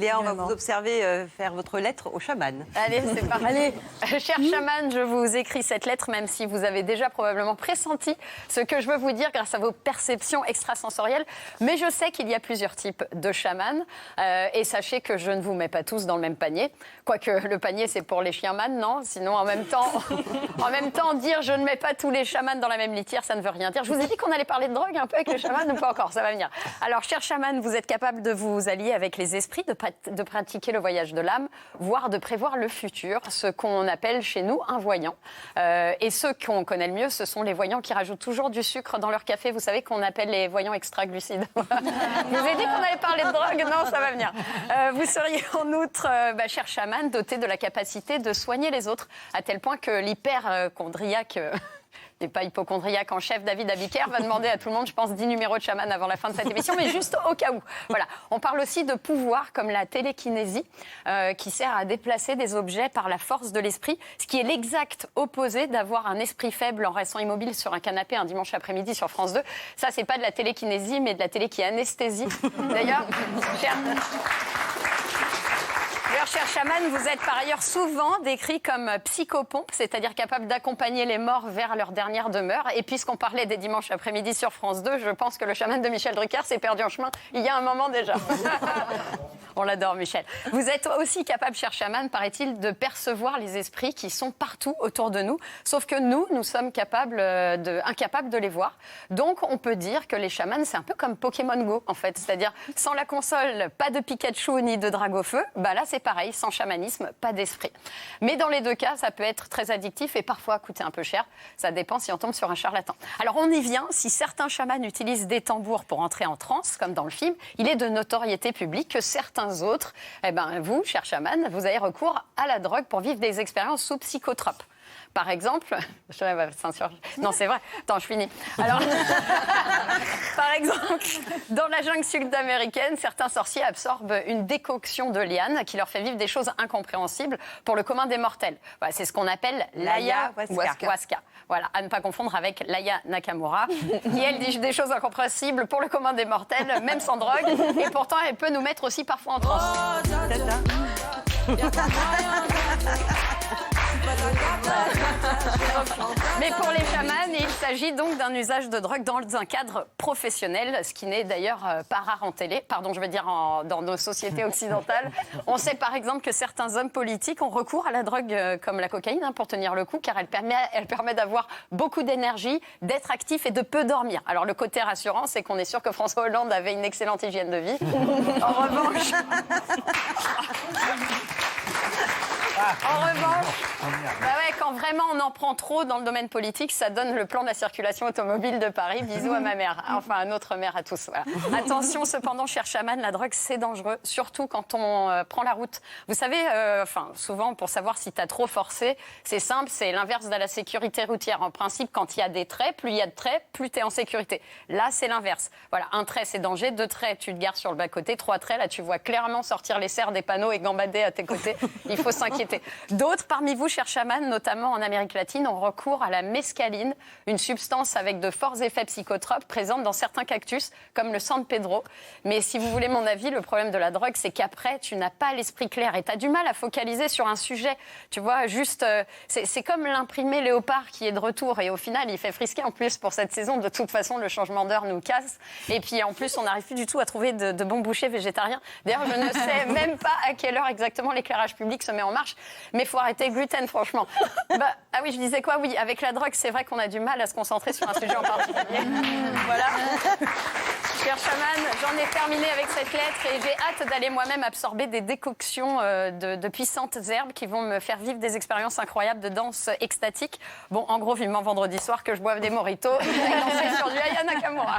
Léa, on va vous observer faire votre lettre au chaman. Allez, c'est parti. Allez. Cher chaman, je vous écris cette lettre, même si vous avez déjà probablement pressenti ce que je veux vous dire grâce à vos perceptions extrasensorielles. Mais je sais qu'il y a plusieurs types de chamans. Et sachez que je ne vous mets pas tous dans le même panier. Quoique le panier, c'est pour les chiens-man, non? Sinon, en même temps, dire je ne mets pas tous les chamans dans la même litière, ça ne veut rien dire. Je vous ai dit qu'on allait parler de drogue un peu avec les chamans, ou pas encore, ça va venir. Alors, cher chaman, vous êtes capable de vous allier avec les esprits, de pratiquer le voyage de l'âme, voire de prévoir le futur, ce qu'on appelle chez nous un voyant. Et ceux qu'on connaît le mieux, ce sont les voyants qui rajoutent toujours du sucre dans leur café. Vous savez qu'on appelle les voyants extra-glucides. Je vous ai dit qu'on allait parler de drogue, non, ça va venir. Vous seriez en outre, cher chaman, doté de la capacité de soigner les autres, à tel point que l'hyperchondriaque... Et pas hypochondriaque en chef, David Abiker, va demander à tout le monde, je pense, 10 numéros de chaman avant la fin de cette émission, mais juste au cas où. Voilà. On parle aussi de pouvoirs comme la télékinésie, qui sert à déplacer des objets par la force de l'esprit, ce qui est l'exact opposé d'avoir un esprit faible en restant immobile sur un canapé un dimanche après-midi sur France 2. Ça, c'est pas de la télékinésie, mais de la télé qui anesthésie. D'ailleurs, cher chaman, vous êtes par ailleurs souvent décrit comme psychopompe, c'est-à-dire capable d'accompagner les morts vers leur dernière demeure. Et puisqu'on parlait des dimanches après-midi sur France 2, je pense que le chaman de Michel Drucker s'est perdu en chemin il y a un moment déjà. On l'adore, Michel. Vous êtes aussi capable, cher chaman, paraît-il, de percevoir les esprits qui sont partout autour de nous. Sauf que nous sommes incapables de les voir. Donc, on peut dire que les chamans, c'est un peu comme Pokémon Go, en fait. C'est-à-dire, sans la console, pas de Pikachu ni de Dragofeu. Bah là, c'est pareil, sans chamanisme, pas d'esprit. Mais dans les deux cas, ça peut être très addictif et parfois coûter un peu cher. Ça dépend si on tombe sur un charlatan. Alors, on y vient. Si certains chamans utilisent des tambours pour entrer en transe, comme dans le film, il est de notoriété publique que certains autres, vous, cher chaman, vous avez recours à la drogue pour vivre des expériences sous psychotropes. Par exemple, non, c'est vrai. Attends, je finis. Alors, par exemple, dans la jungle sud-américaine, certains sorciers absorbent une décoction de lianes qui leur fait vivre des choses incompréhensibles pour le commun des mortels. Voilà, c'est ce qu'on appelle l'ayahuasca. Voilà, à ne pas confondre avec l'Aya Nakamura, qui elle dit des choses incompréhensibles pour le commun des mortels, même sans drogue, et pourtant elle peut nous mettre aussi parfois en transe. C'est ça. Mais pour les chamans, il s'agit donc d'un usage de drogue dans un cadre professionnel, ce qui n'est d'ailleurs pas rare en télé, dans nos sociétés occidentales. On sait par exemple que certains hommes politiques ont recours à la drogue comme la cocaïne pour tenir le coup, car elle permet d'avoir beaucoup d'énergie, d'être actif et de peu dormir. Alors le côté rassurant, c'est qu'on est sûr que François Hollande avait une excellente hygiène de vie. En revanche... quand vraiment on en prend trop dans le domaine politique, ça donne le plan de la circulation automobile de Paris. Bisous à ma mère, enfin à notre mère, à tous. Voilà. Attention cependant, cher chaman, la drogue c'est dangereux, surtout quand on prend la route. Vous savez, souvent pour savoir si tu as trop forcé, c'est simple, c'est l'inverse de la sécurité routière. En principe, quand il y a des traits, plus il y a de traits, plus tu es en sécurité. Là, c'est l'inverse. Voilà, un trait c'est danger, 2 traits tu te gares sur le bas-côté, 3 traits, là tu vois clairement sortir les serres des panneaux et gambader à tes côtés. Il faut s'inquiéter. D'autres parmi vous, chers chamans, notamment en Amérique latine, ont recours à la mescaline, une substance avec de forts effets psychotropes présente dans certains cactus, comme le San Pedro. Mais si vous voulez mon avis, le problème de la drogue, c'est qu'après, tu n'as pas l'esprit clair et tu as du mal à focaliser sur un sujet. Tu vois, juste, c'est comme l'imprimé Léopard qui est de retour et au final, il fait frisquer en plus pour cette saison. De toute façon, le changement d'heure nous casse. Et puis en plus, on n'arrive plus du tout à trouver de bons bouchers végétariens. D'ailleurs, je ne sais même pas à quelle heure exactement l'éclairage public se met en marche. Mais il faut arrêter le gluten, franchement. Ah oui, je disais quoi? Oui, avec la drogue, c'est vrai qu'on a du mal à se concentrer sur un sujet en particulier. Voilà. Cher chaman, j'en ai terminé avec cette lettre et j'ai hâte d'aller moi-même absorber des décoctions de puissantes herbes qui vont me faire vivre des expériences incroyables de danse extatique. Bon, en gros, vivement vendredi soir que je boive des mojitos et danser sur du Aya Nakamura.